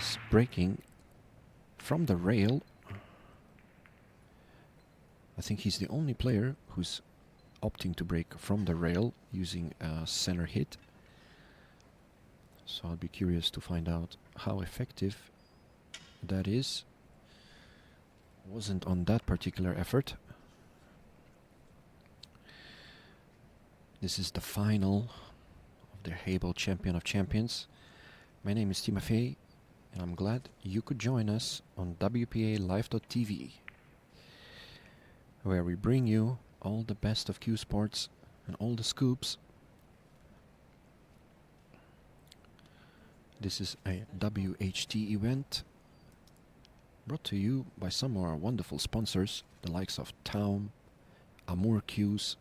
is breaking from the rail. I think he's the only player who's opting to break from the rail using a center hit. So I'll be curious to find out how effective that is. Wasn't on that particular effort. This is the final of the WPA Champion of Champions. My name is Timofey, and I'm glad you could join us on WPA Live.tv, where we bring you all the best of Q Sports and all the scoops. This is a WHT event brought to you by some of our wonderful sponsors, the likes of Taum, Amour Qs,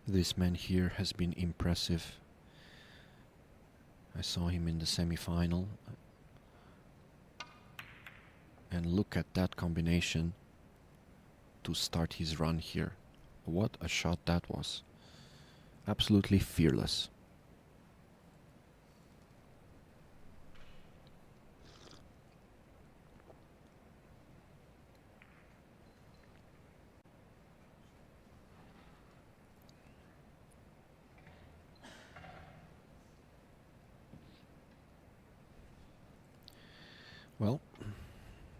this man here has been impressive. I saw him in the semi-final, and look at that combination to start his run here. What a shot that was. Absolutely fearless. Well,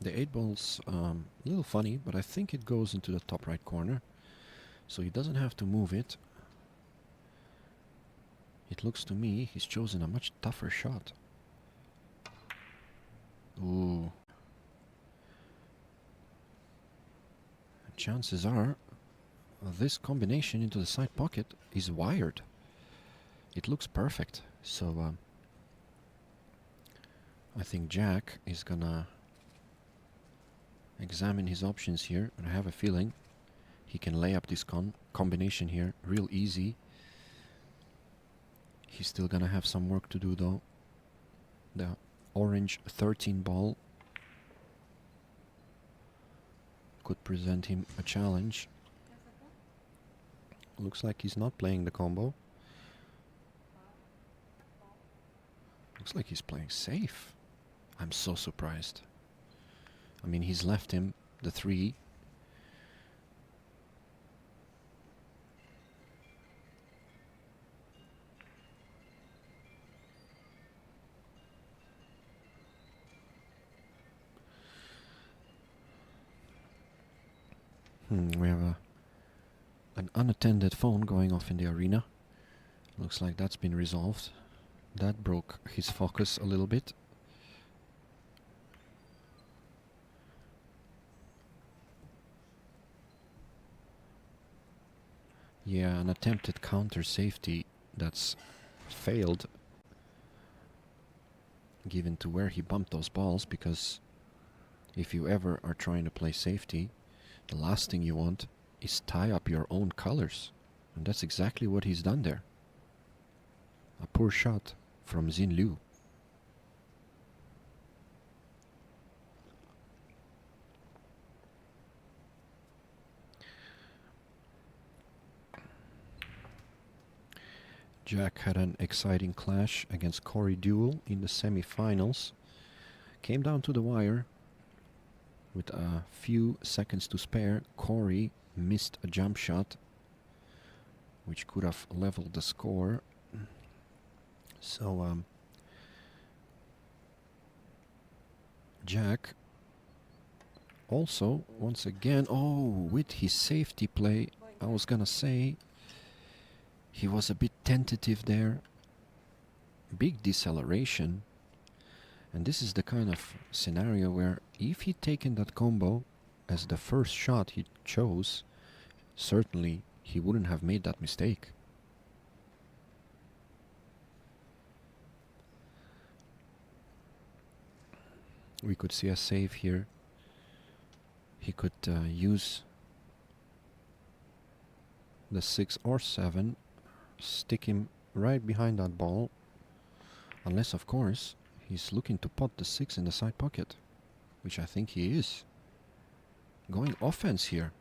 the 8-ball's a little funny, but I think it goes into the top right corner, so he doesn't have to move it. It looks to me he's chosen a much tougher shot. Ooh. Chances are this combination into the side pocket is wired. It looks perfect, so I think Jack is gonna examine his options here, and I have a feeling he can lay up this combination here real easy. He's still gonna have some work to do though. The orange 13 ball could present him a challenge. Looks like he's not playing the combo. Looks like he's playing safe. I'm so surprised. I mean, he's left him the 3. We have an unattended phone going off in the arena. Looks like that's been resolved. That broke his focus a little bit. Yeah, an attempted counter safety that's failed, given to where he bumped those balls, because if you ever are trying to play safety, the last thing you want is tie up your own colors. And that's exactly what he's done there. A poor shot from Xin Liu. Jack had an exciting clash against Corey Duel in the semi-finals. Came down to the wire with a few seconds to spare. Corey missed a jump shot, which could have leveled the score. So Jack also, once again, with his safety play, I was gonna say, he was a bit tentative there. Big deceleration. And this is the kind of scenario where if he'd taken that combo as the first shot he chose, certainly he wouldn't have made that mistake. We could see a save here. He could use the 6 or 7, stick him right behind that ball, unless of course he's looking to pot the 6 in the side pocket, which I think he is. Going offense here.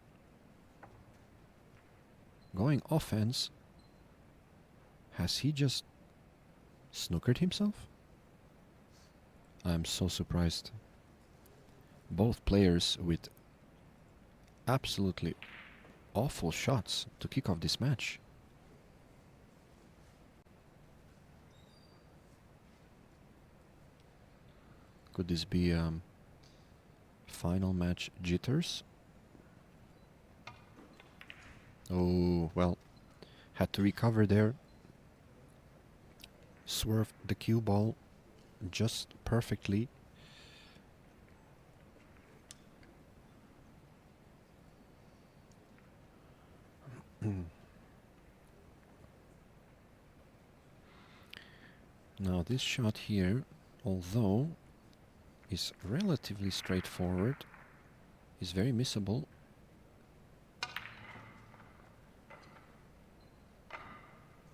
going offense. Has he just snookered himself? I'm so surprised. Both players with absolutely awful shots to kick off this match. Could this be final match jitters? Oh, well, had to recover there. Swerved the cue ball just perfectly. Now this shot here, although is relatively straightforward, is very missable.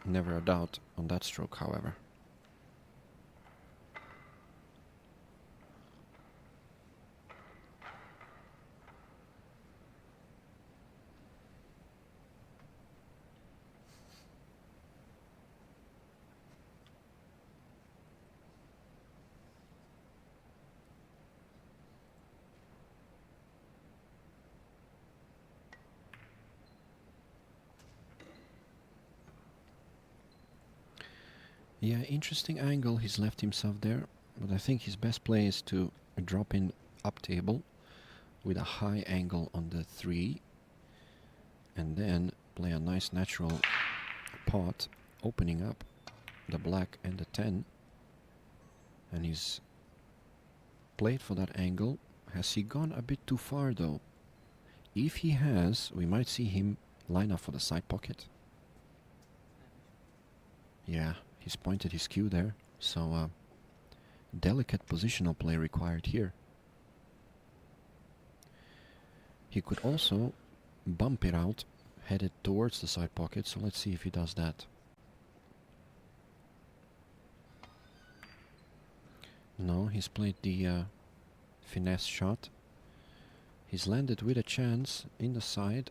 Never a doubt on that stroke, however. Yeah, interesting angle he's left himself there, but I think his best play is to drop in up table with a high angle on the 3 and then play a nice natural pot opening up the black and the 10, and he's played for that angle. Has he gone a bit too far though? If he has, we might see him line up for the side pocket. Yeah, he's pointed his cue there, so delicate positional play required here. He could also bump it out, headed towards the side pocket, so let's see if he does that. No, he's played the finesse shot. He's landed with a chance in the side.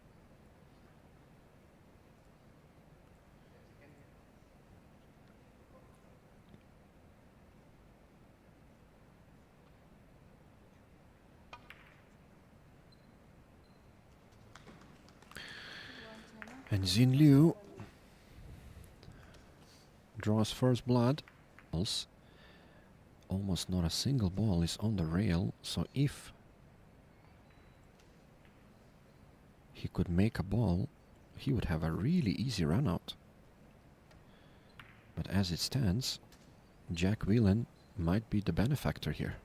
And Xin Liu draws first blood. Almost not a single ball is on the rail, so if he could make a ball, he would have a really easy run out. But as it stands, Jack Whelan might be the benefactor here.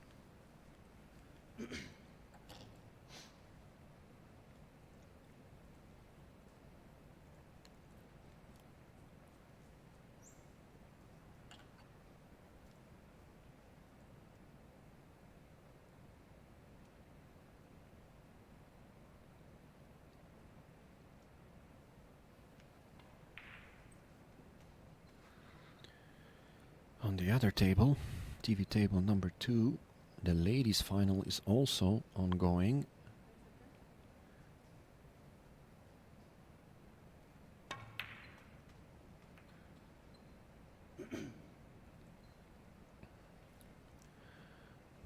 On the other table, TV table number 2, the ladies' final is also ongoing.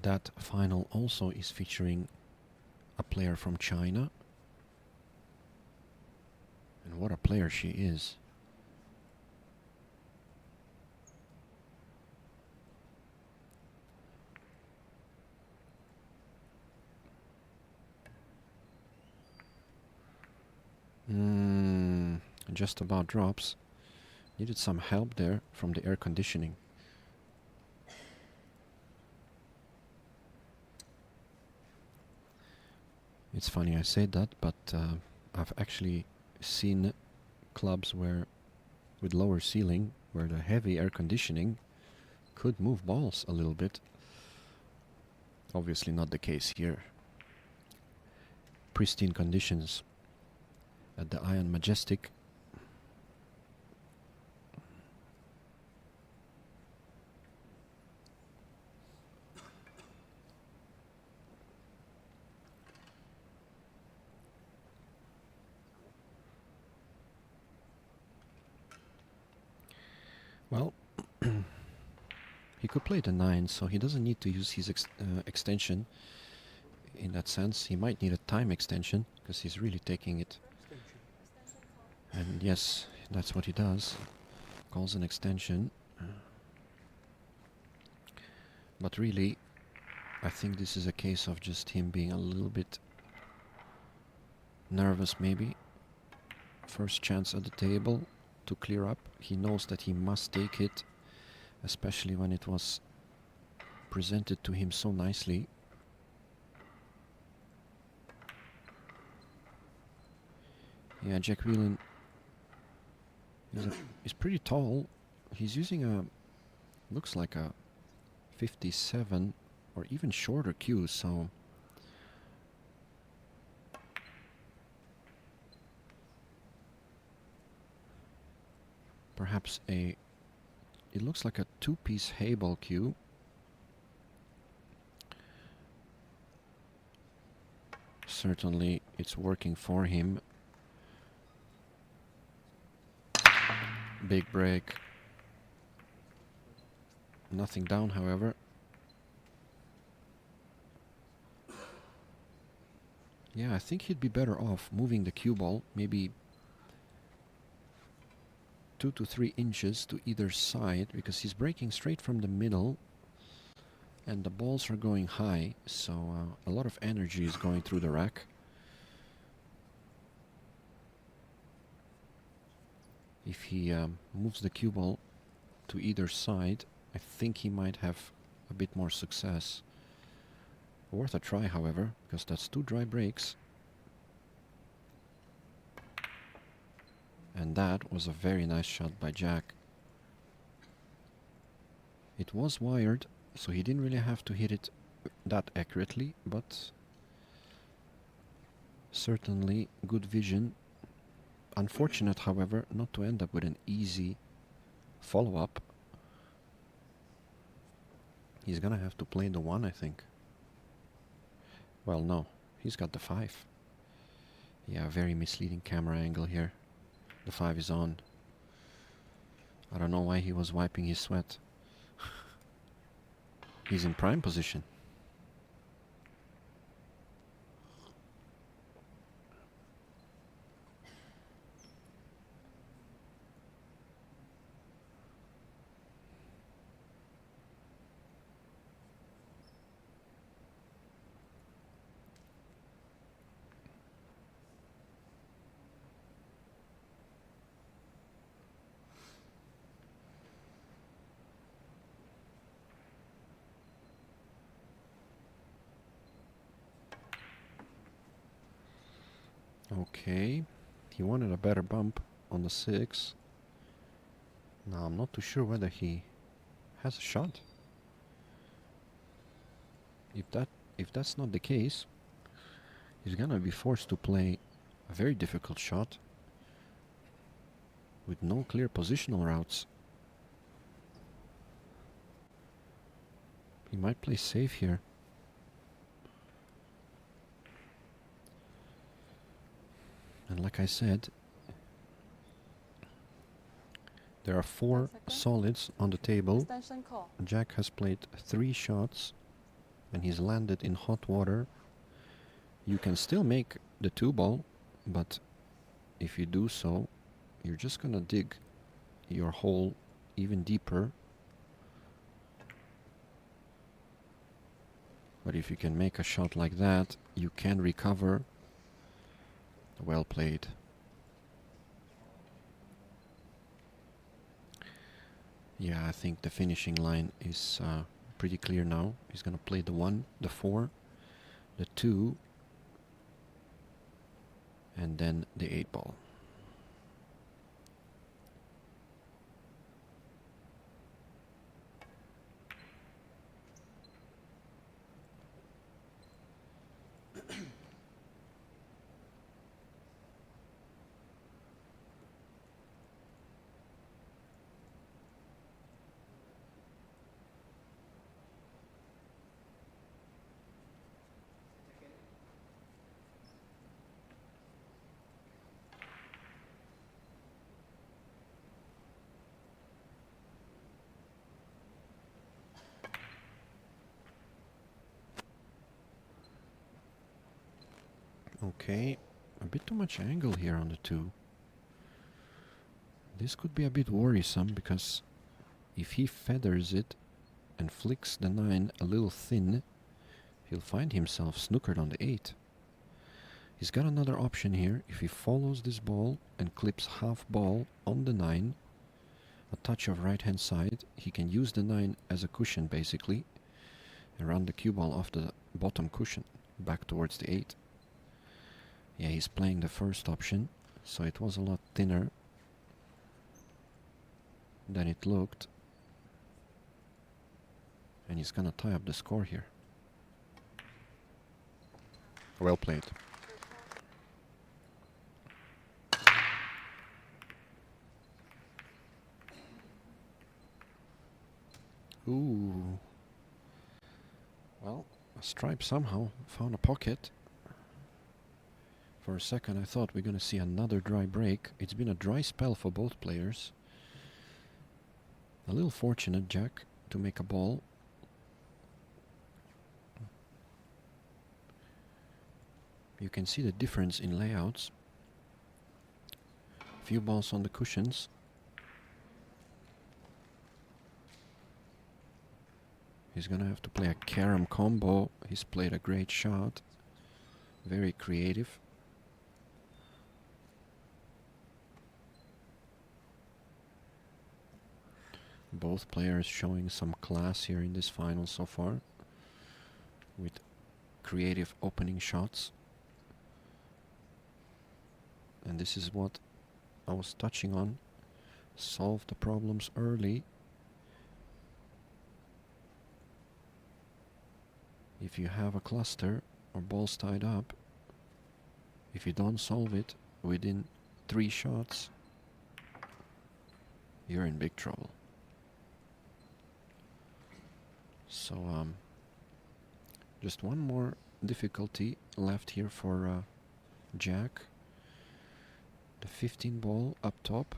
That final also is featuring a player from China. And what a player she is. Just about drops. Needed some help there from the air conditioning. It's funny I say that, but I've actually seen clubs where, with lower ceiling, where the heavy air conditioning could move balls a little bit. Obviously not the case here. Pristine conditions at the Ion Majestic. could play the 9, so he doesn't need to use his extension. In that sense, he might need a time extension because he's really taking it. And yes, that's what he does. Calls an extension. But really, I think this is a case of just him being a little bit nervous, maybe. First chance at the table to clear up. He knows that he must take it, especially when it was presented to him so nicely. Yeah, Jack Whelan is pretty tall. He's using a, looks like a 57 or even shorter cue, so perhaps it looks like a 2-piece hayball cue. Certainly it's working for him. Big break. Nothing down, however. Yeah, I think he'd be better off moving the cue ball, maybe 2 to 3 inches to either side, because he's breaking straight from the middle and the balls are going high, so a lot of energy is going through the rack. If he moves the cue ball to either side, I think he might have a bit more success. Worth a try, however, because that's 2 dry breaks. And that was a very nice shot by Jack. It was wired, so he didn't really have to hit it that accurately, but certainly good vision. Unfortunate, however, not to end up with an easy follow-up. He's gonna have to play the 1, I think. Well, no, he's got the 5. Yeah, very misleading camera angle here. The 5 is on. I don't know why he was wiping his sweat. He's in prime position. Okay, he wanted a better bump on the 6. Now I'm not too sure whether he has a shot. If that's not the case, he's gonna be forced to play a very difficult shot with no clear positional routes. He might play safe here. And like I said, there are 4 solids on the table. Jack has played 3 shots and he's landed in hot water. You can still make the 2 ball, but if you do so, you're just gonna dig your hole even deeper. But if you can make a shot like that, you can recover. Well played. Yeah, I think the finishing line is pretty clear now. He's gonna play the 1, the 4, the 2, and then the 8 ball. Okay, a bit too much angle here on the 2. This could be a bit worrisome because if he feathers it and flicks the 9 a little thin, he'll find himself snookered on the 8. He's got another option here. If he follows this ball and clips half ball on the 9, a touch of right hand side, he can use the 9 as a cushion basically and run the cue ball off the bottom cushion back towards the 8. Yeah, he's playing the first option, so it was a lot thinner than it looked. And he's gonna tie up the score here. Well played. Ooh. Well, a stripe somehow found a pocket. For a second I thought we're gonna see another dry break. It's been a dry spell for both players. A little fortunate, Jack, to make a ball. You can see the difference in layouts. Few balls on the cushions. He's gonna have to play a carom combo. He's played a great shot. Very creative. Both players showing some class here in this final so far, with creative opening shots. And this is what I was touching on. Solve the problems early. If you have a cluster or balls tied up, if you don't solve it within 3 shots, you're in big trouble. So just one more difficulty left here for Jack. The 15 ball up top.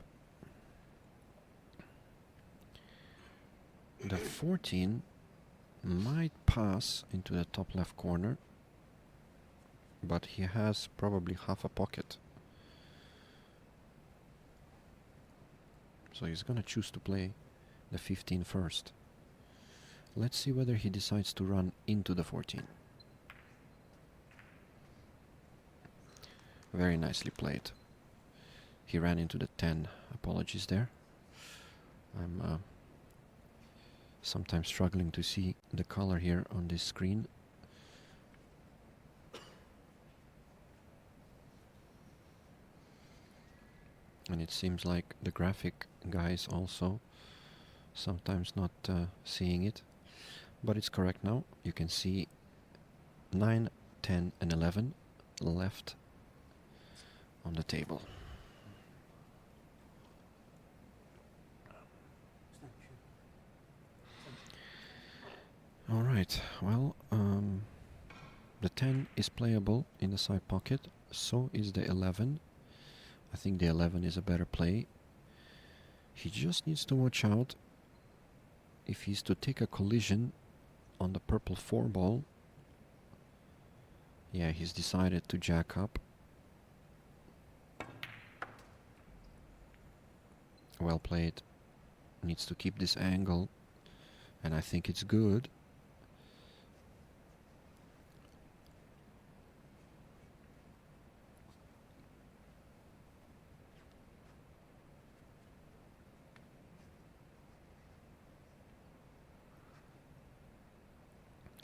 The 14 might pass into the top left corner, but he has probably half a pocket. So he's gonna choose to play the 15 first. Let's see whether he decides to run into the 14. Very nicely played. He ran into the 10. Apologies there. I'm sometimes struggling to see the color here on this screen. And it seems like the graphic guys also sometimes not seeing it. But it's correct now. You can see 9, 10 and 11 left on the table. Alright, well, the 10 is playable in the side pocket, so is the 11. I think the 11 is a better play. He just needs to watch out if he's to take a collision on the purple 4 ball. Yeah, he's decided to jack up. Well played. Needs to keep this angle, and I think it's good.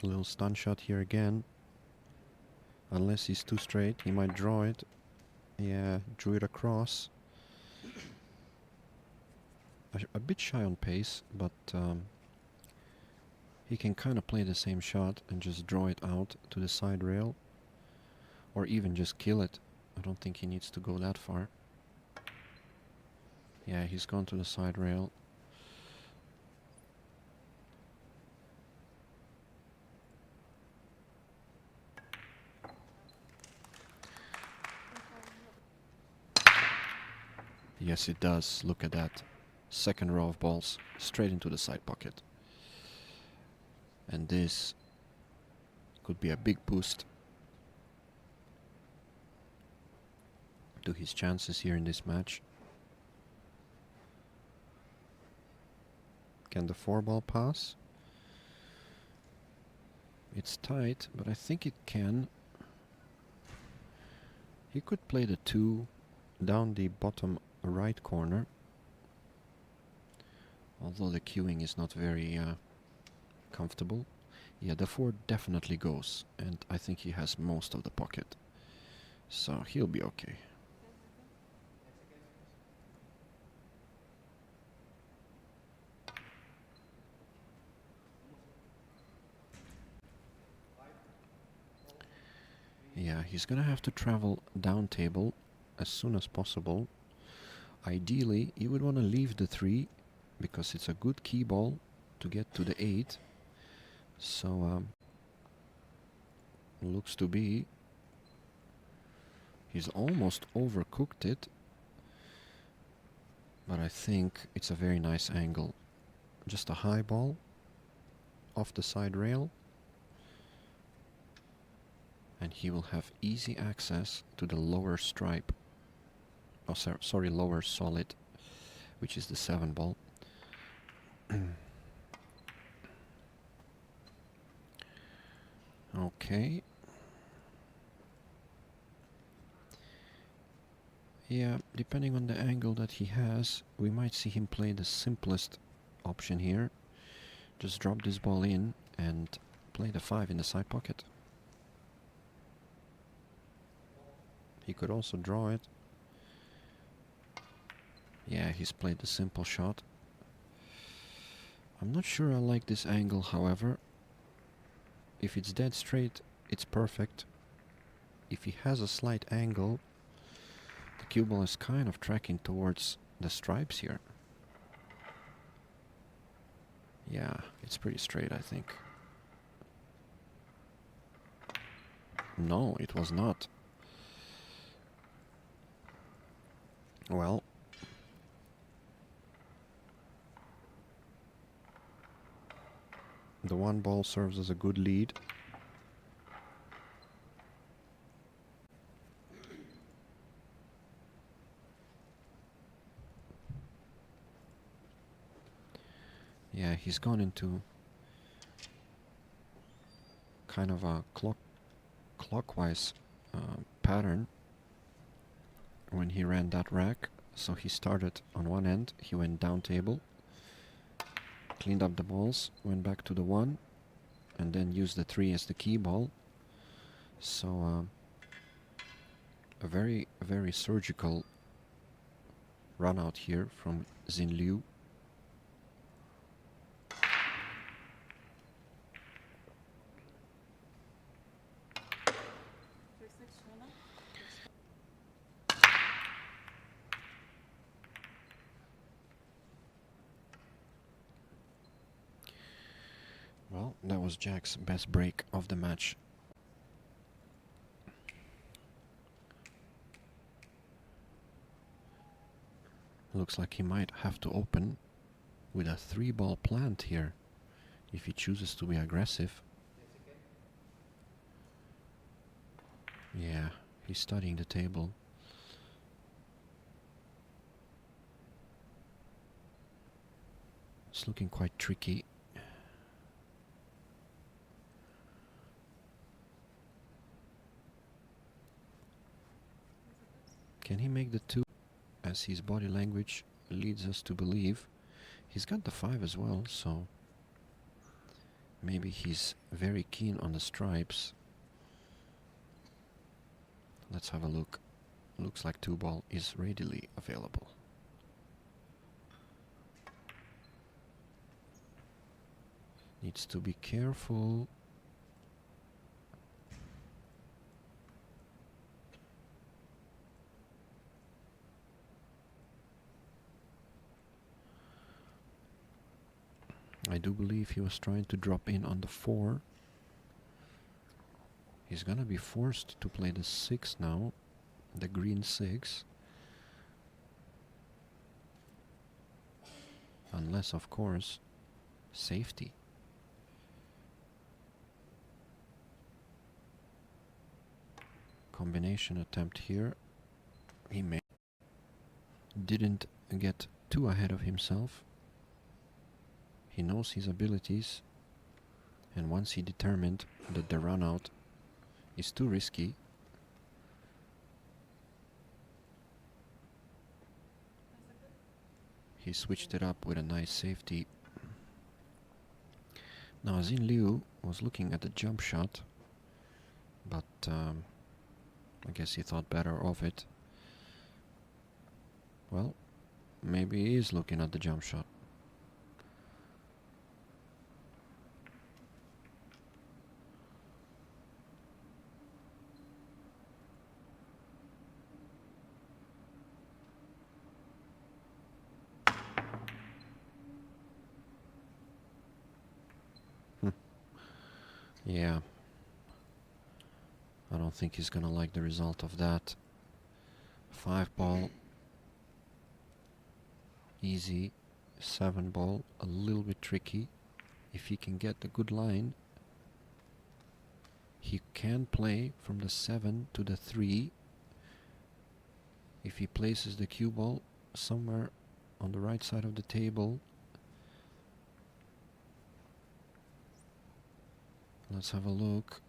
A little stun shot here again. Unless he's too straight, he might draw it. Yeah, drew it across. A bit shy on pace, but he can kind of play the same shot and just draw it out to the side rail. Or even just kill it. I don't think he needs to go that far. Yeah, he's gone to the side rail. Yes, it does. Look at that. Second row of balls straight into the side pocket. And this could be a big boost. to his chances here in this match. Can the 4-ball pass? It's tight, but I think it can. He could play the 2 down the bottom right corner. Although the queuing is not very comfortable. Yeah, the 4 definitely goes, and I think he has most of the pocket. So he'll be okay. Yeah, he's gonna have to travel down table as soon as possible. Ideally, you would want to leave the 3 because it's a good key ball to get to the 8. So looks to be he's almost overcooked it, but I think it's a very nice angle. Just a high ball off the side rail, and he will have easy access to the lower stripe. Oh, sorry, lower solid, which is the 7 ball. Okay. Yeah, depending on the angle that he has, we might see him play the simplest option here. Just drop this ball in and play the 5 in the side pocket. He could also draw it. Yeah, he's played the simple shot. I'm not sure I like this angle, however. If it's dead straight, it's perfect. If he has a slight angle, the cue ball is kind of tracking towards the stripes here. Yeah, it's pretty straight, I think. No, it was not. Well, the 1 ball serves as a good lead. Yeah, he's gone into kind of a clockwise pattern when he ran that rack. So he started on one end, he went down table, cleaned up the balls, went back to the 1, and then used the 3 as the key ball. So a very, very surgical run out here from Xin Liu. Well, that was Jack's best break of the match. Looks like he might have to open with a 3-ball plant here if he chooses to be aggressive. Yeah, he's studying the table. It's looking quite tricky. Can he make the 2? As his body language leads us to believe. He's got the 5 as well, so maybe he's very keen on the stripes. Let's have a look. Looks like 2-ball is readily available. Needs to be careful. I do believe he was trying to drop in on the 4. He's gonna be forced to play the 6 now, the green 6. Unless, of course, safety. Combination attempt here. He didn't get too ahead of himself. He knows his abilities, and once he determined that the run out is too risky, he switched it up with a nice safety. Now Xin Liu was looking at the jump shot, but I guess he thought better of it. Well, maybe he is looking at the jump shot. Yeah. I don't think he's gonna like the result of that. 5-ball, easy. 7-ball, a little bit tricky. If he can get the good line, he can play from the 7 to the 3. If he places the cue ball somewhere on the right side of the table. Let's have a look.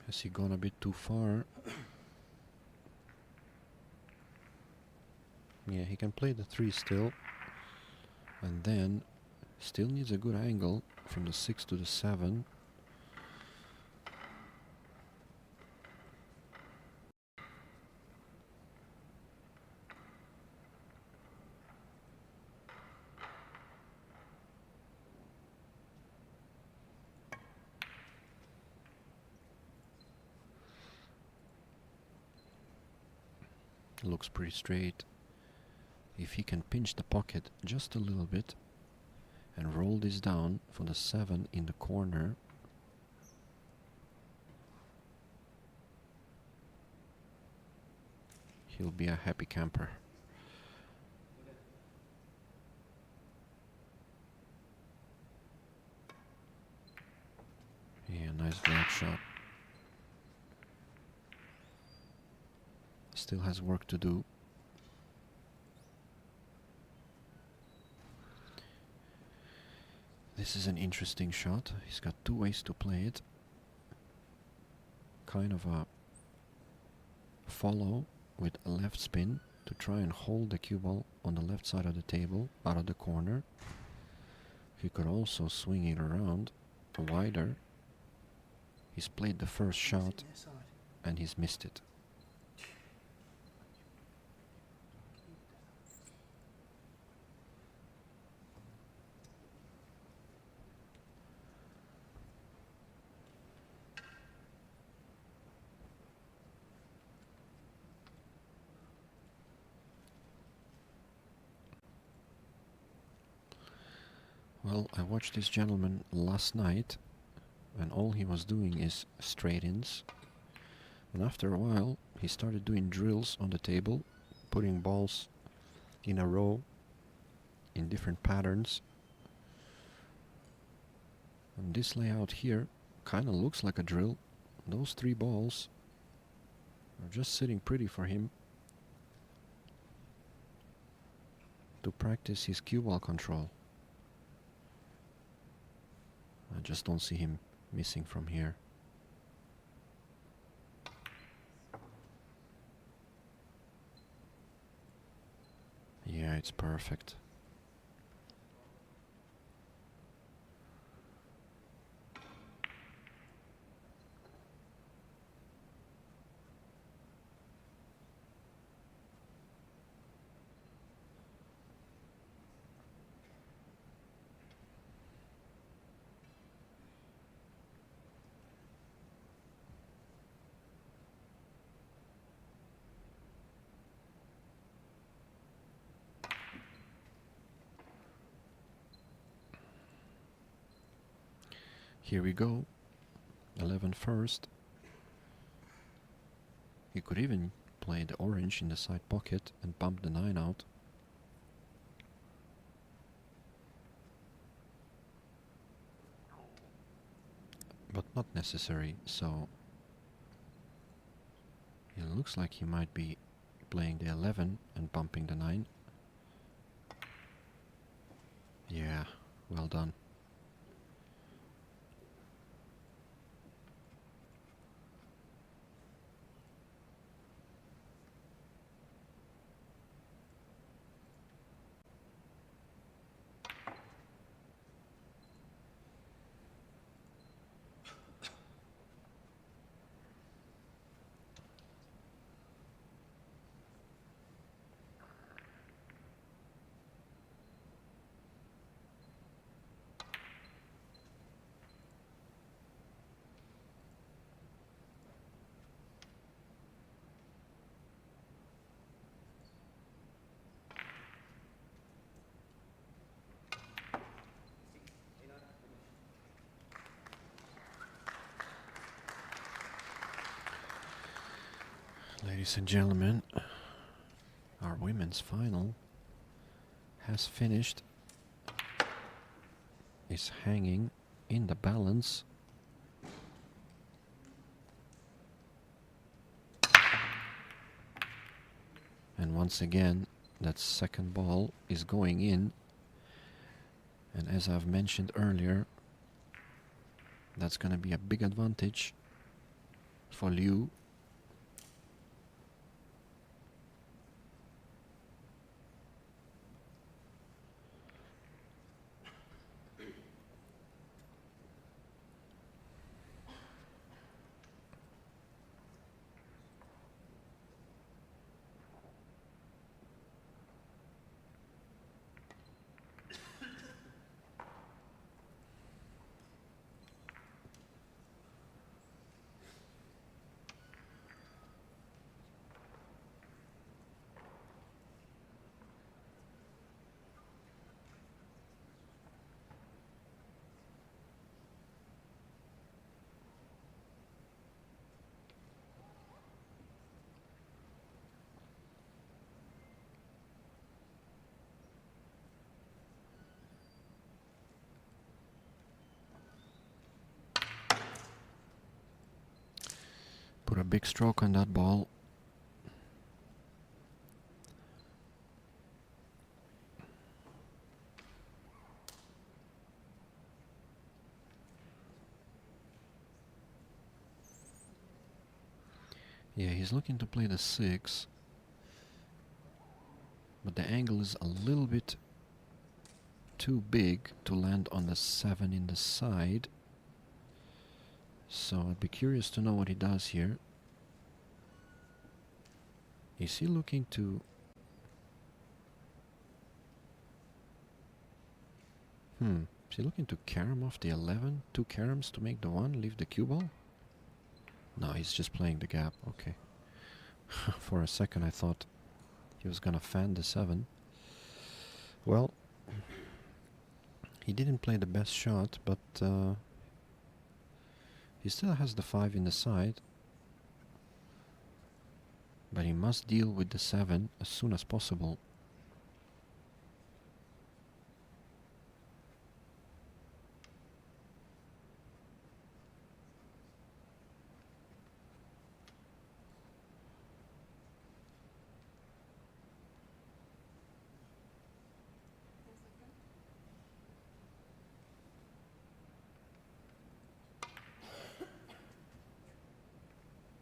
Has he gone a bit too far? Yeah, he can play the 3 still. And then still needs a good angle from the 6 to the 7. Looks pretty straight. If he can pinch the pocket just a little bit and roll this down for the 7 in the corner, he'll be a happy camper. Yeah, nice black shot. Still has work to do. This is an interesting shot. He's got 2 ways to play it. Kind of a follow with a left spin to try and hold the cue ball on the left side of the table, out of the corner. He could also swing it around wider. He's played the first shot and he's missed it. Well, I watched this gentleman last night, and all he was doing is straight-ins. And after a while, he started doing drills on the table, putting balls in a row in different patterns. And this layout here kind of looks like a drill. Those 3 balls are just sitting pretty for him to practice his cue ball control. I just don't see him missing from here. Yeah, it's perfect. Here we go. 11 first. He could even play the orange in the side pocket and bump the 9 out. not necessary, so it looks like he might be playing the 11 and bumping the 9. Yeah, well done. Ladies and gentlemen, our women's final has finished. Is hanging in the balance. And once again, that second ball is going in. And as I've mentioned earlier, that's going to be a big advantage for Liu. Put a big stroke on that ball. Yeah, he's looking to play the 6. But the angle is a little bit too big to land on the 7 in the side. So I'd be curious to know what he does here. Is he looking to... Is he looking to carom off the 11? 2 caroms to make the 1, leave the cue ball? No, he's just playing the gap. Okay. For a second I thought he was gonna fan the 7. Well, he didn't play the best shot, but he still has the 5 in the side. But he must deal with the 7 as soon as possible.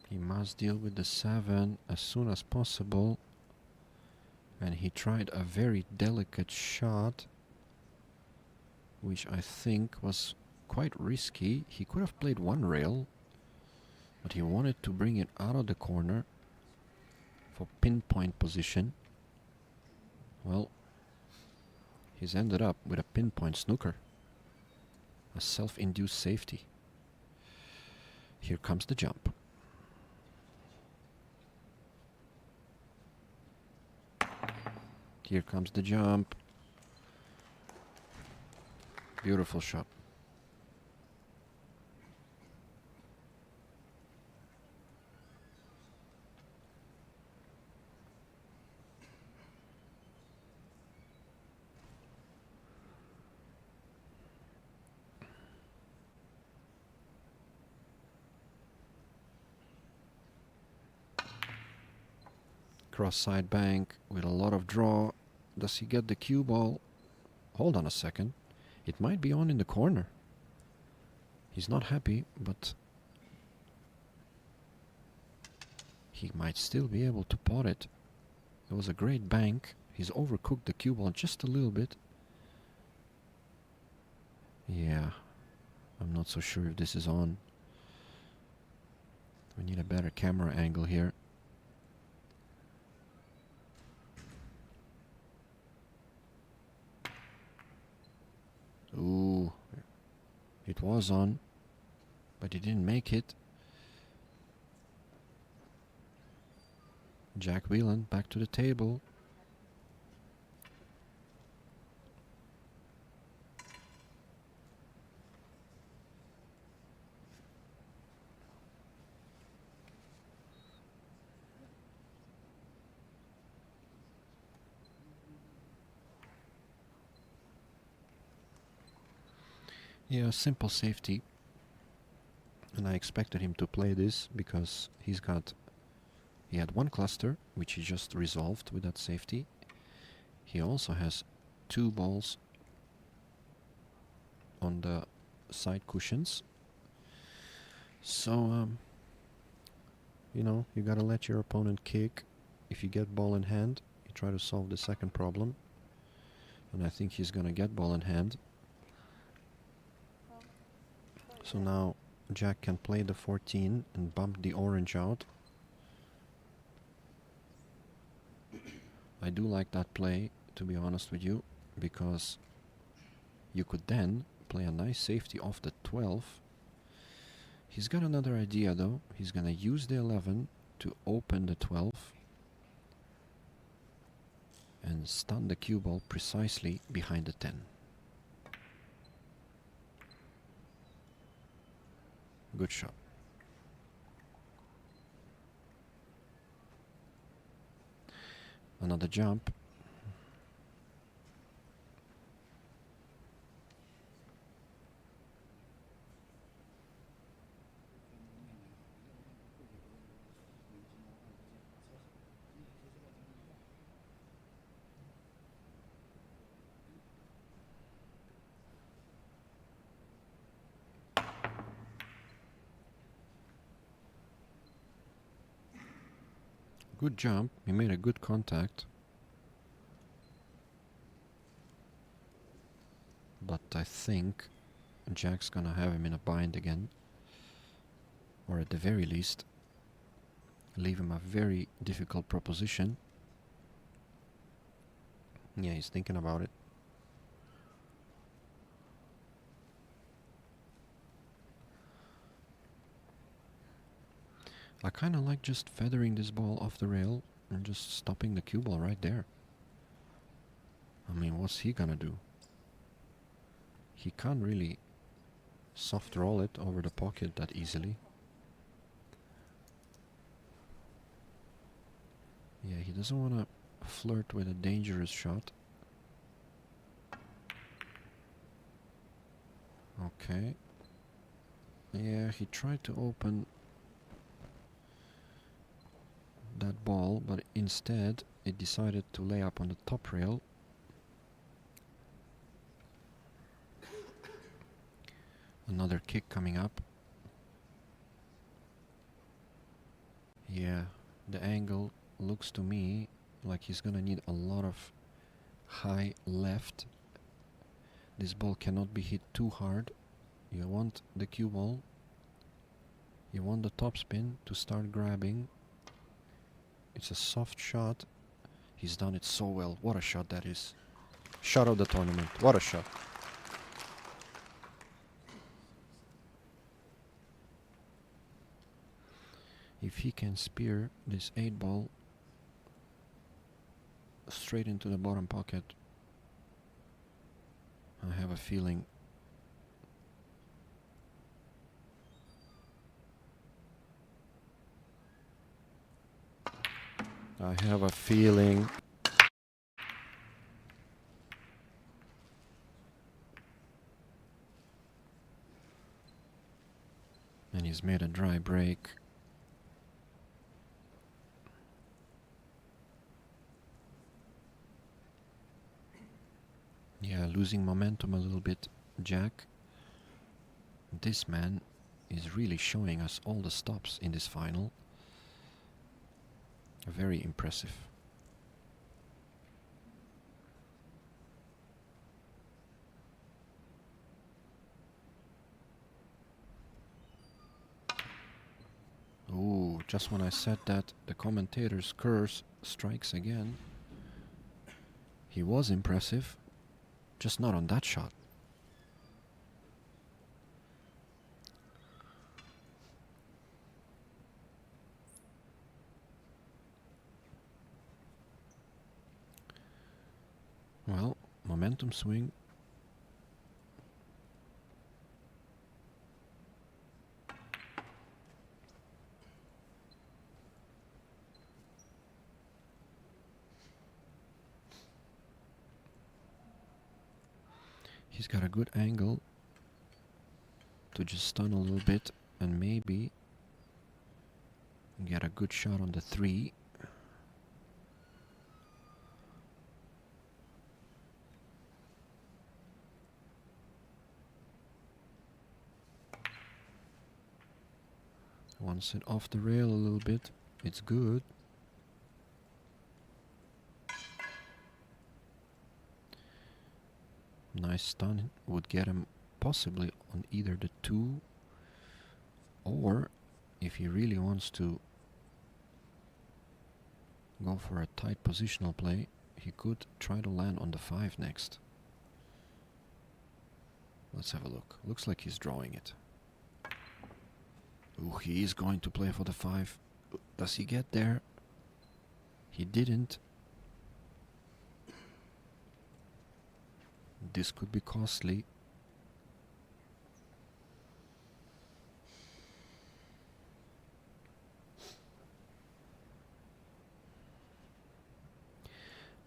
He must deal with the 7 as soon as possible. And he tried a very delicate shot, which I think was quite risky. He could have played 1 rail, but he wanted to bring it out of the corner for pinpoint position. Well, he's ended up with a pinpoint snooker, a self-induced safety. Here comes the jump. Here comes the jump. Beautiful shot. cross side bank with a lot of draw. Does he get the cue ball? Hold on a second. It might be on in the corner. He's not happy, but he might still be able to pot it. It was a great bank. He's overcooked the cue ball just a little bit. Yeah, I'm not so sure if this is on. We need a better camera angle here. Ooh, it was on, but he didn't make it. Jack Whelan back to the table. Yeah, simple safety. And I expected him to play this because he had one cluster, which he just resolved with that safety. He also has 2 balls on the side cushions. So, you know, you gotta let your opponent kick. If you get ball in hand, you try to solve the second problem. And I think he's gonna get ball in hand. So now Jack can play the 14 and bump the orange out. I do like that play, to be honest with you, because you could then play a nice safety off the 12. He's got another idea though. He's gonna use the 11 to open the 12 and stun the cue ball precisely behind the 10. Good shot. Another jump. Good jump. He made a good contact. But I think Jack's gonna have him in a bind again. Or at the very least, leave him a very difficult proposition. Yeah, he's thinking about it. I kind of like just feathering this ball off the rail and just stopping the cue ball right there. I mean, what's he gonna do? He can't really soft roll it over the pocket that easily. Yeah, he doesn't want to flirt with a dangerous shot. Okay. Yeah, he tried to open that ball, but instead it decided to lay up on the top rail. Another kick coming up. Yeah, the angle looks to me like he's gonna need a lot of high left. This ball cannot be hit too hard. You want the cue ball. You want the topspin to start grabbing. It's a soft shot. He's done it so well. What a shot that is. Shot of the tournament. What a shot. If he can spear this 8 ball straight into the bottom pocket, I have a feeling and he's made a dry break. Yeah, losing momentum a little bit, Jack. This man is really showing us all the stops in this final. Very impressive. Ooh, just when I said that, the commentator's curse strikes again. He was impressive, just not on that shot. Well, momentum swing. He's got a good angle to just stun a little bit and maybe get a good shot on the 3. Once it off the rail a little bit, it's good. Nice stun would get him possibly on either the 2, or if he really wants to go for a tight positional play, he could try to land on the 5 next. Let's have a look. Looks like he's drawing it. Ooh, he is going to play for the 5. Does he get there? He didn't. This could be costly.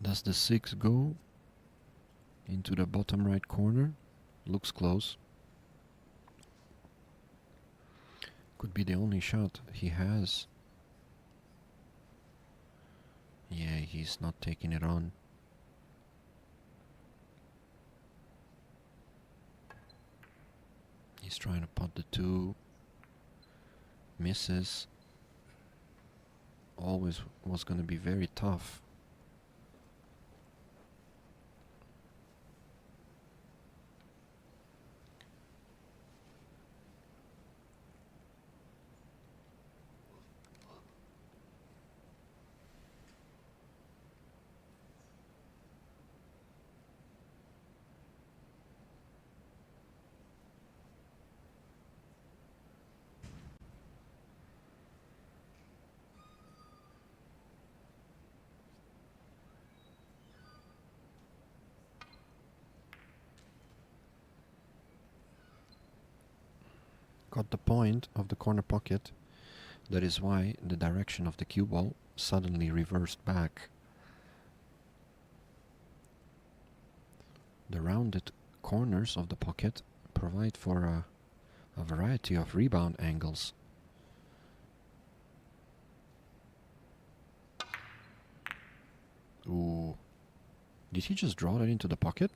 Does the 6 go into the bottom right corner? Looks close. Could be the only shot he has. Yeah, he's not taking it on. He's trying to pot the 2. Misses. Always was going to be very tough. Got the point of the corner pocket. That is why the direction of the cue ball suddenly reversed back. The rounded corners of the pocket provide for a variety of rebound angles. Ooh. Did he just draw that into the pocket?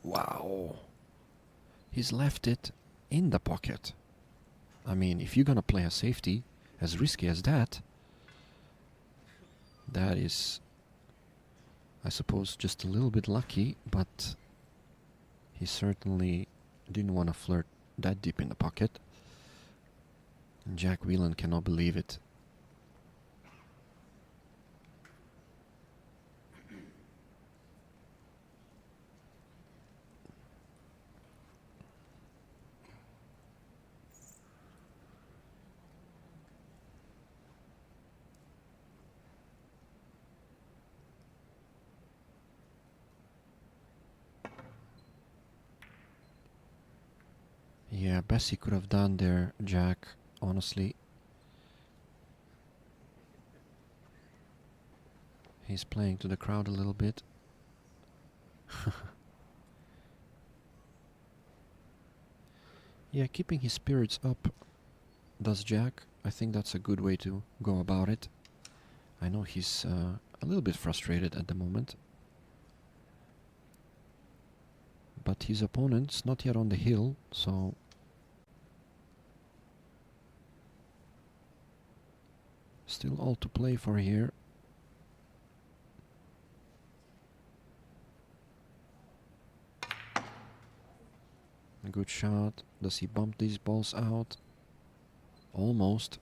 Wow. He's left it in the pocket. I mean, if you're gonna play a safety as risky as that, that is, I suppose, just a little bit lucky, but he certainly didn't want to flirt that deep in the pocket. And Jack Whelan cannot believe it. Yeah, best he could have done there, Jack, honestly. He's playing to the crowd a little bit. Yeah, keeping his spirits up, does Jack. I think that's a good way to go about it. I know he's a little bit frustrated at the moment. but his opponent's not yet on the hill, so still all to play for here. A good shot. Does he bump these balls out? Almost.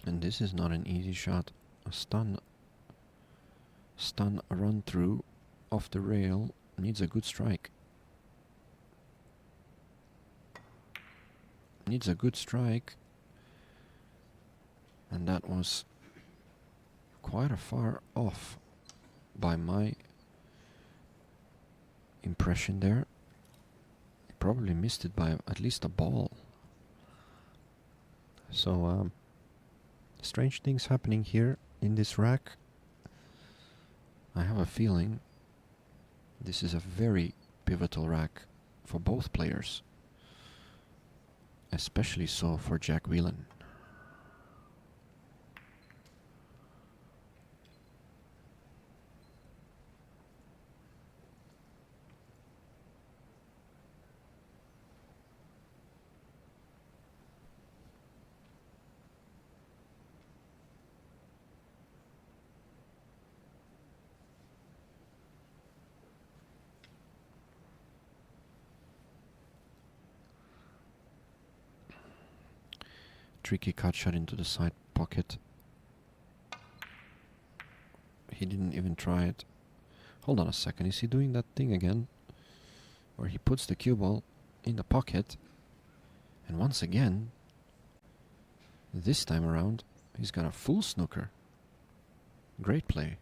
And this is not an easy shot. A stun run through off the rail needs a good strike. Needs a good strike. And that was quite a far off by my impression there. He probably missed it by at least a ball. So strange things happening here in this rack. I have a feeling this is a very pivotal rack for both players, especially so for Jack Whelan. Tricky cut shot into the side pocket. He didn't even try it. Hold on a second, is he doing that thing again? Where he puts the cue ball in the pocket, and once again, this time around, he's got a full snooker. Great play.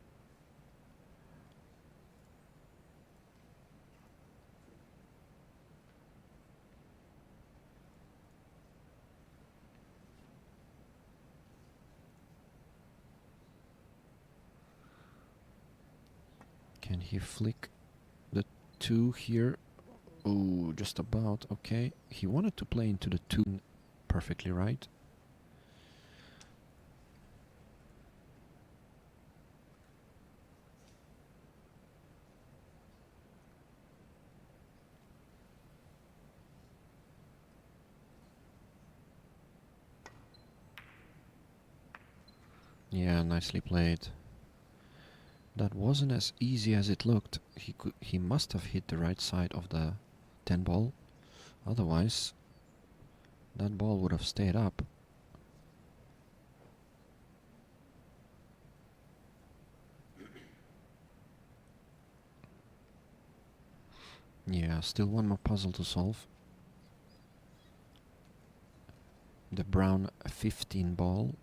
Can he flick the 2 here? Ooh, just about. Okay. He wanted to play into the 2 perfectly right. Yeah, nicely played. That wasn't as easy as it looked. He must have hit the right side of the 10 ball. Otherwise, that ball would have stayed up. Yeah, still one more puzzle to solve. The brown 15 ball.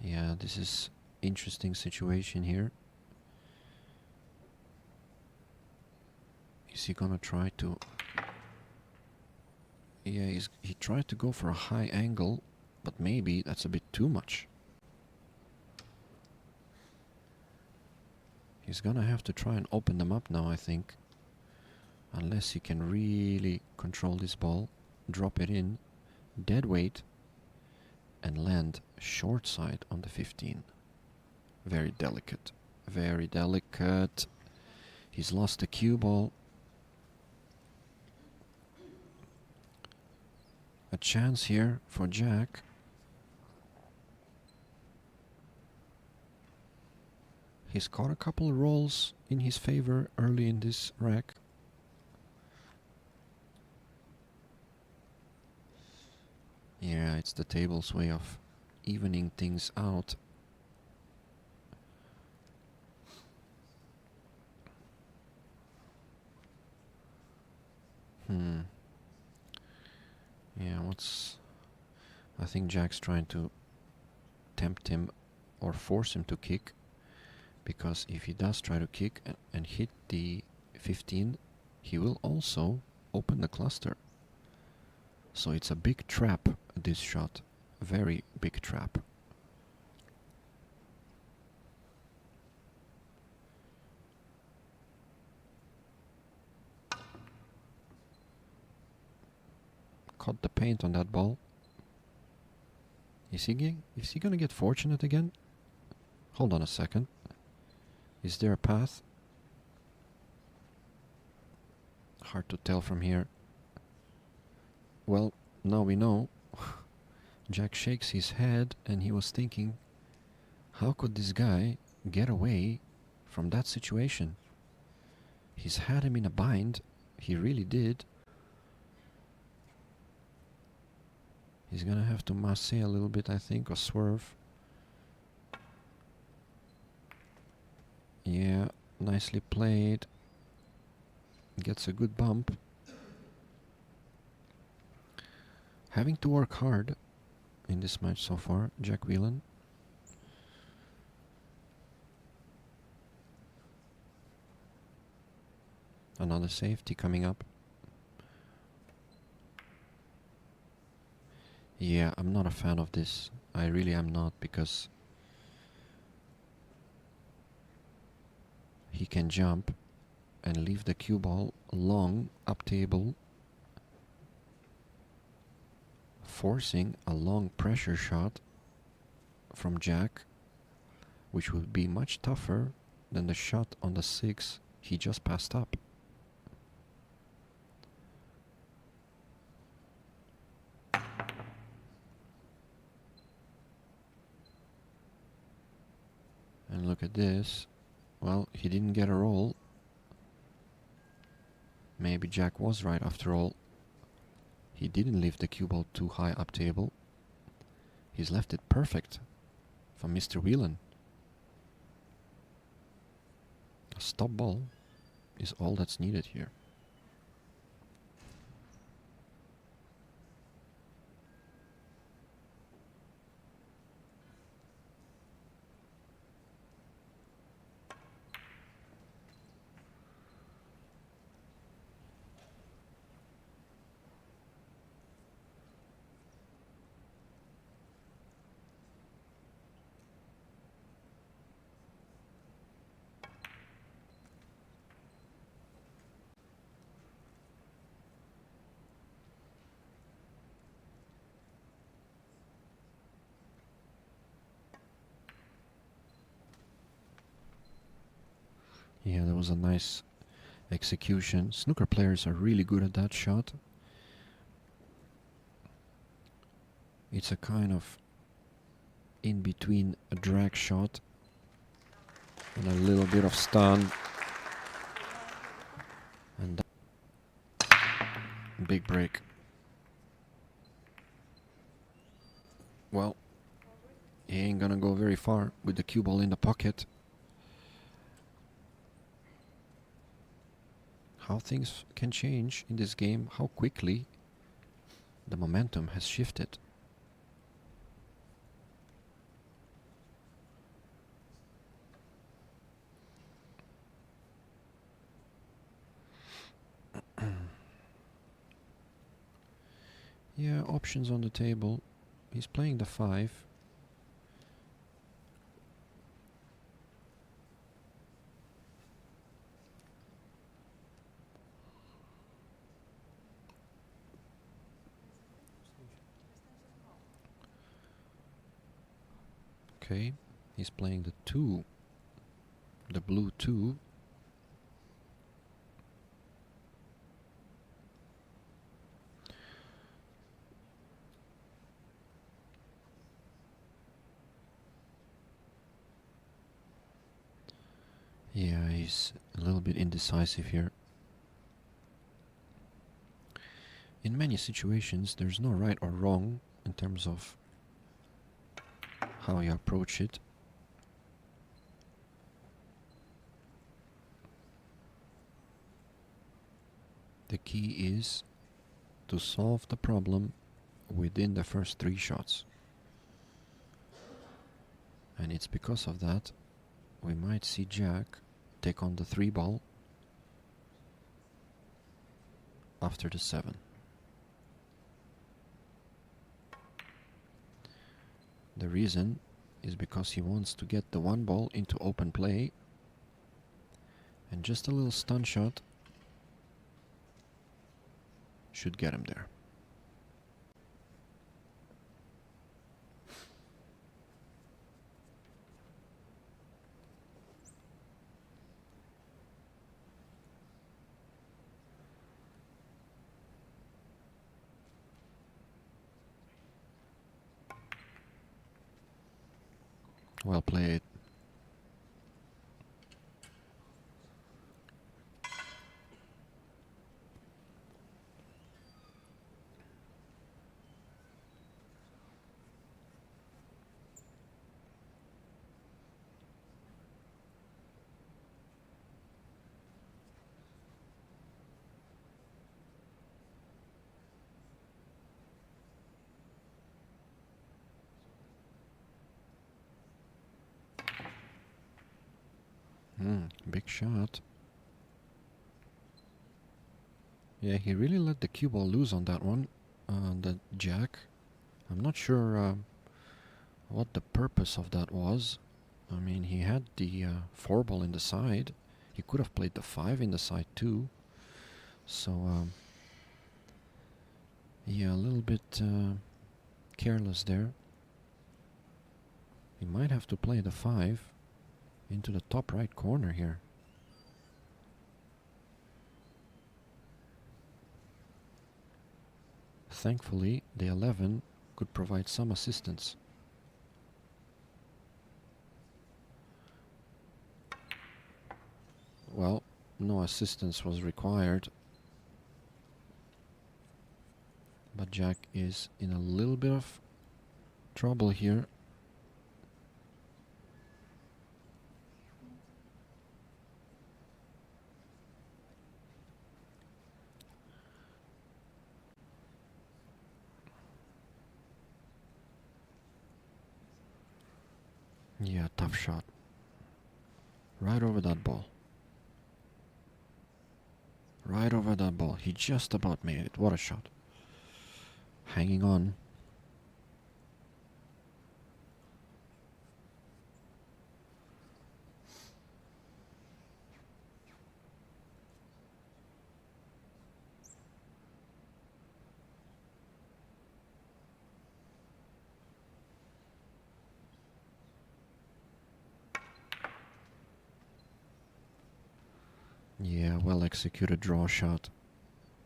Yeah, this is interesting situation here. Is he gonna try to... Yeah, he tried to go for a high angle, but maybe that's a bit too much. He's gonna have to try and open them up now, I think. Unless he can really control this ball, drop it in, dead weight, and land short side on the 15. Very delicate. Very delicate. He's lost the cue ball. A chance here for Jack. He's caught a couple of rolls in his favor early in this rack. Yeah, it's the table's way of evening things out. Yeah, I think Jack's trying to tempt him or force him to kick, because if he does try to kick and hit the 15, he will also open the cluster. So it's a big trap, this shot. Very big trap. Caught the paint on that ball. Is he gonna get fortunate again? Hold on a second. Is there a path? Hard to tell from here. Well, now we know. Jack shakes his head and he was thinking, how could this guy get away from that situation? He's had him in a bind. He really did. He's gonna have to masse a little bit, I think, or swerve. Yeah, nicely played. Gets a good bump. Having to work hard in this match so far, Jack Whelan. Another safety coming up. Yeah, I'm not a fan of this. I really am not, because he can jump and leave the cue ball long up table, forcing a long pressure shot from Jack, which would be much tougher than the shot on the 6 he just passed up. And look at this. Well, he didn't get a roll. Maybe Jack was right after all. He didn't leave the cue ball too high up table. He's left it perfect from Mr. Whelan. A stop ball is all that's needed here. Yeah, that was a nice execution. Snooker players are really good at that shot. It's a kind of in between a drag shot and a little bit of stun. And big break. Well, he ain't gonna go very far with the cue ball in the pocket. How things can change in this game, how quickly the momentum has shifted. Yeah, options on the table. He's playing the 5. Okay, he's playing the 2. The blue 2. Yeah, he's a little bit indecisive here. In many situations, there's no right or wrong in terms of how you approach it. The key is to solve the problem within the first 3 shots. And it's because of that we might see Jack take on the 3 ball after the 7. The reason is because he wants to get the 1 ball into open play, and just a little stun shot should get him there. Well played. Big shot. Yeah, he really let the cue ball loose on that one. The jack. I'm not sure what the purpose of that was. I mean, he had the 4 ball in the side. He could have played the 5 in the side too. So, yeah, a little bit careless there. He might have to play the 5 into the top right corner here. Thankfully, the 11 could provide some assistance. Well, no assistance was required. But Jack is in a little bit of trouble here. Yeah, tough shot. Right over that ball. Right over that ball. He just about made it. What a shot. Hanging on. Yeah, well executed draw shot.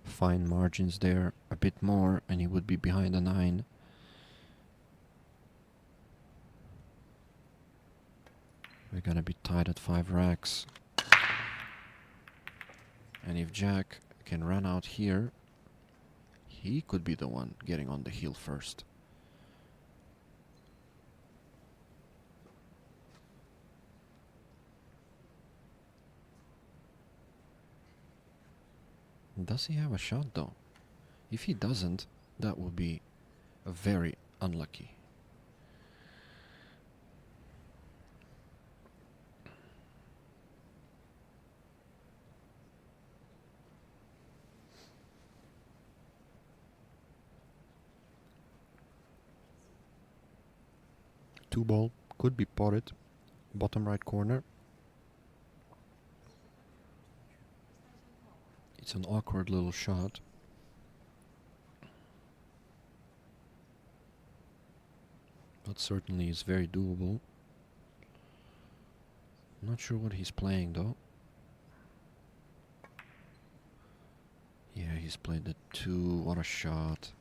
Fine margins there. A bit more and he would be behind the 9. We're gonna be tied at 5 racks. And if Jack can run out here, he could be the one getting on the heel first. Does he have a shot though? If he doesn't, that would be very unlucky. Two ball could be potted. Bottom right corner. It's an awkward little shot. But certainly is very doable. Not sure what he's playing though. Yeah, he's played the 2. What a shot.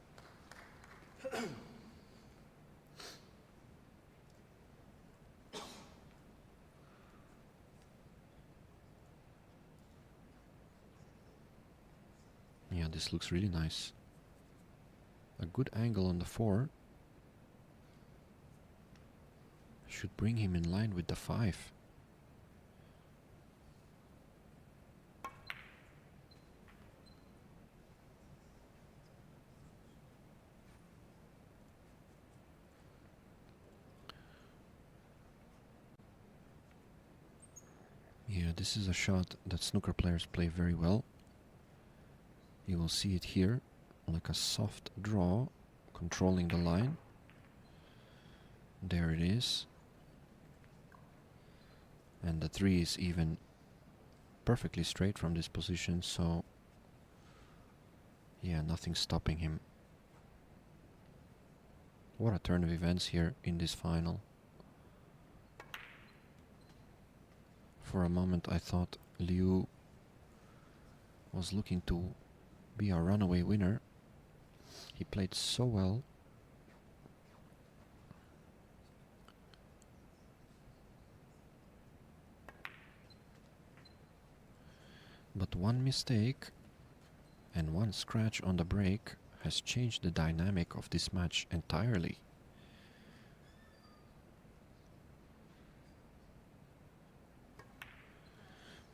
Yeah, this looks really nice. A good angle on the 4 should bring him in line with the 5. Yeah, this is a shot that snooker players play very well. You will see it here, like a soft draw, controlling the line. There it is. And the 3 is even perfectly straight from this position, so yeah, nothing stopping him. What a turn of events here in this final. For a moment I thought Liu was looking to be a runaway winner. He played so well. But one mistake and one scratch on the break has changed the dynamic of this match entirely.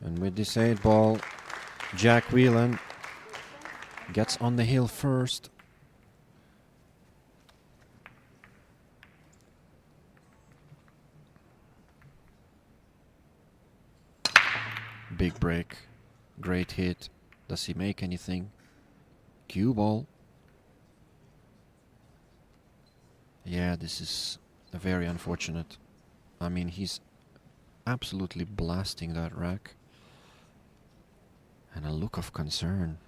And with this 8-ball, Jack Whelan gets on the hill first. Big break. Great hit. Does he make anything? Cue ball. Yeah, this is very unfortunate. I mean, he's absolutely blasting that rack. And a look of concern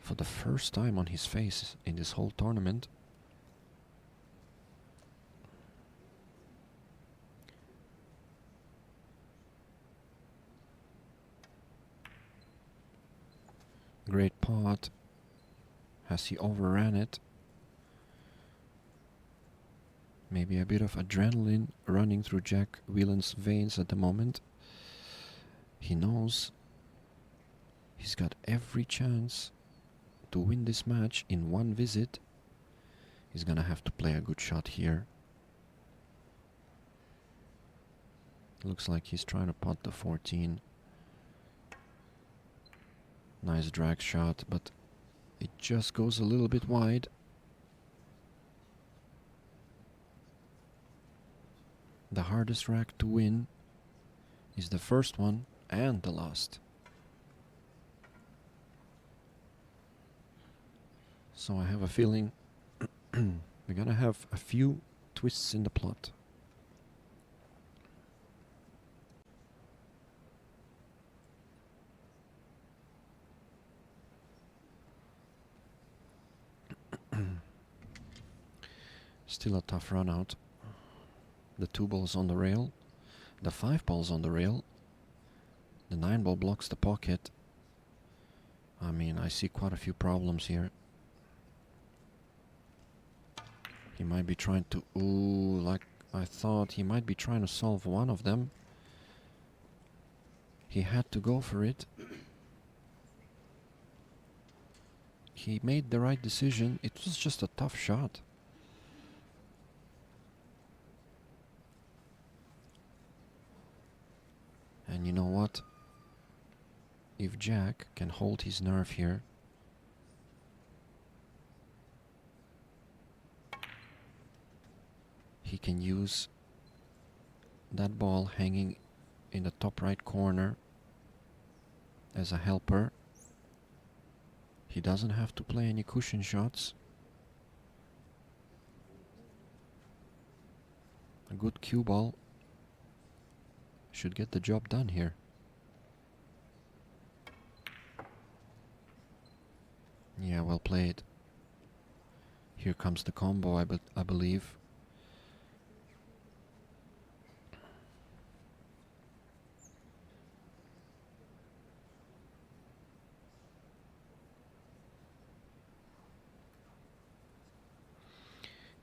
for the first time on his face in this whole tournament. Great pot. Has he overran it? Maybe a bit of adrenaline running through Jack Whelan's veins at the moment. He knows he's got every chance to win this match in one visit. He's gonna have to play a good shot here. Looks like he's trying to pot the 14. Nice drag shot, but it just goes a little bit wide. The hardest rack to win is the first one and the last. So I have a feeling we're gonna have a few twists in the plot. Still a tough run out. The 2 balls on the rail, the 5 balls on the rail, the 9 ball blocks the pocket. I mean, I see quite a few problems here. He might be trying to, like I thought, he might be trying to solve one of them. He had to go for it. He made the right decision. It was just a tough shot. And you know what? If Jack can hold his nerve here, he can use that ball hanging in the top right corner as a helper. He doesn't have to play any cushion shots. A good cue ball should get the job done here. Yeah, well played. Here comes the combo, I believe.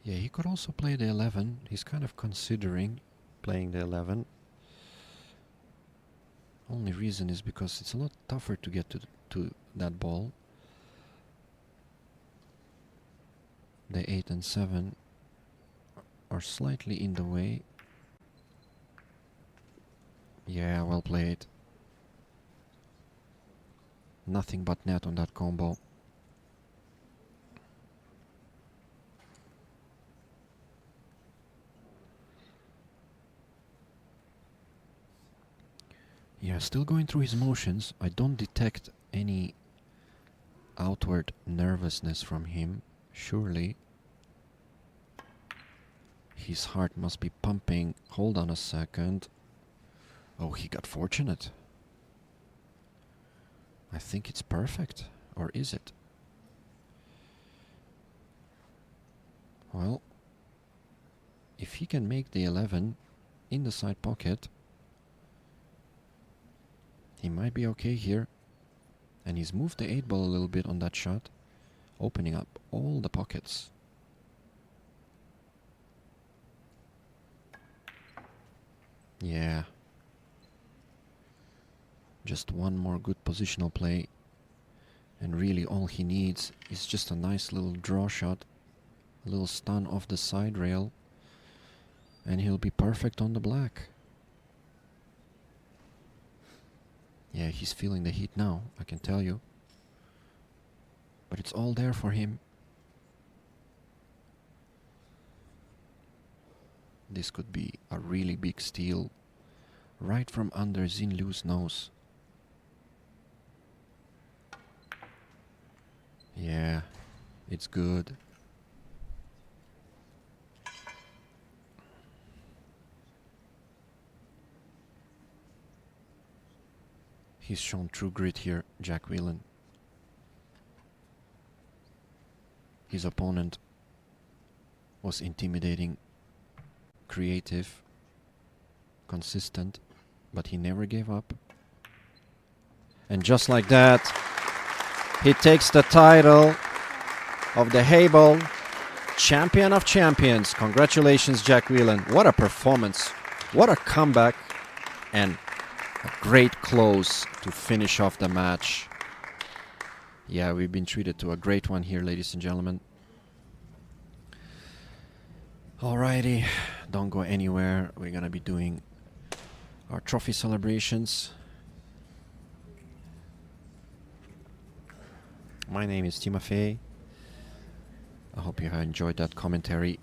Yeah, he could also play the 11. He's kind of considering playing the 11. Only reason is because it's a lot tougher to get to that ball. The 8 and 7 are slightly in the way. Yeah, well played. Nothing but net on that combo. Yeah, still going through his motions. I don't detect any outward nervousness from him. Surely his heart must be pumping. Hold on a second. Oh, he got fortunate. I think it's perfect. Or is it? Well, if he can make the 11 in the side pocket, he might be okay here. And he's moved the 8 ball a little bit on that shot, opening up all the pockets. Yeah. Just one more good positional play. And really all he needs is just a nice little draw shot. A little stun off the side rail. And he'll be perfect on the black. Yeah, he's feeling the heat now, I can tell you. But it's all there for him. This could be a really big steal. Right from under Xinlu's nose. Yeah, it's good. He's shown true grit here, Jack Whelan. His opponent was intimidating, creative, consistent, but he never gave up. And just like that, he takes the title of the Hebel Champion of Champions. Congratulations, Jack Whelan. What a performance. What a comeback. And a great close to finish off the match. Yeah, we've been treated to a great one here, ladies and gentlemen. Alrighty, don't go anywhere. We're gonna be doing our trophy celebrations. My name is Timofey. I hope you have enjoyed that commentary.